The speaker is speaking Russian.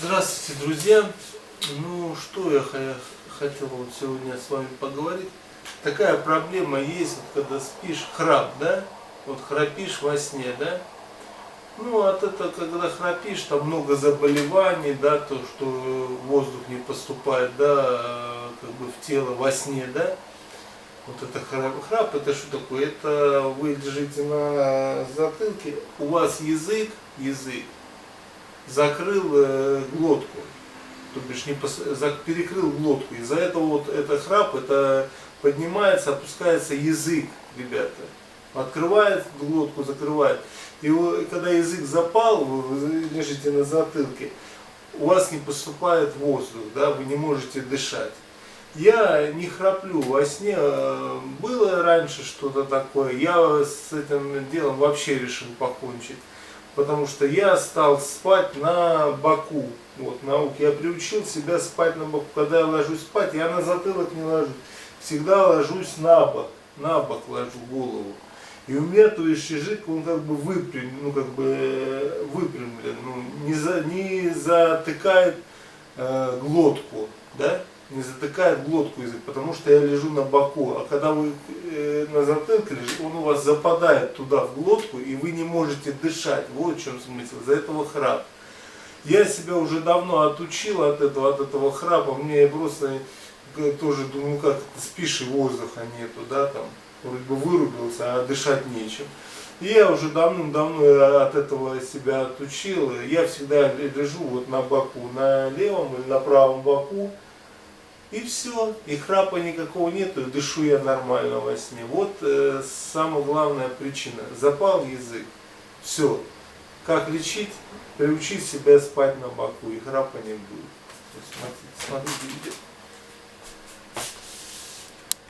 Здравствуйте, друзья! Ну, что я хотел вот сегодня с вами поговорить. Такая проблема есть, вот, когда спишь, храп, да? Вот храпишь во сне, да? Ну, от этого, когда храпишь, там много заболеваний, да, то, что воздух не поступает, да, как бы в тело во сне, да? Вот это храп, это что такое? Это вы лежите на затылке, у вас язык закрыл глотку, то бишь перекрыл глотку. Из-за этого вот это храп, это поднимается, опускается язык, ребята. Открывает глотку, закрывает. И когда язык запал, вы лежите на затылке, у вас не поступает воздух, да, вы не можете дышать. Я не храплю во сне, было раньше что-то такое, я с этим делом вообще решил покончить. Потому что я стал спать на боку. Вот, наука. Я приучил себя спать на боку. Когда я ложусь спать, я на затылок не ложусь. Всегда ложусь на бок ложу голову. И у меня, то есть, язык, он как бы выпрямлен, не затыкает глотку, да? Не затыкает глотку язык, потому что я лежу на боку. А когда вы на затылке лежите, он у вас западает туда в глотку, и вы не можете дышать. Вот в чем смысл. Из-за этого храп. Я себя уже давно отучил от этого храпа. Мне просто тоже думаю, как спишь и воздуха нету, да, там, вроде бы вырубился, а дышать нечем. И я уже давным-давно от этого себя отучил. Я всегда лежу вот на боку, на левом или на правом боку. И все, и храпа никакого нету, и дышу я нормально во сне. Вот самая главная причина. Запал язык. Все. Как лечить? Приучить себя спать на боку, и храпа не будет. Смотрите видео.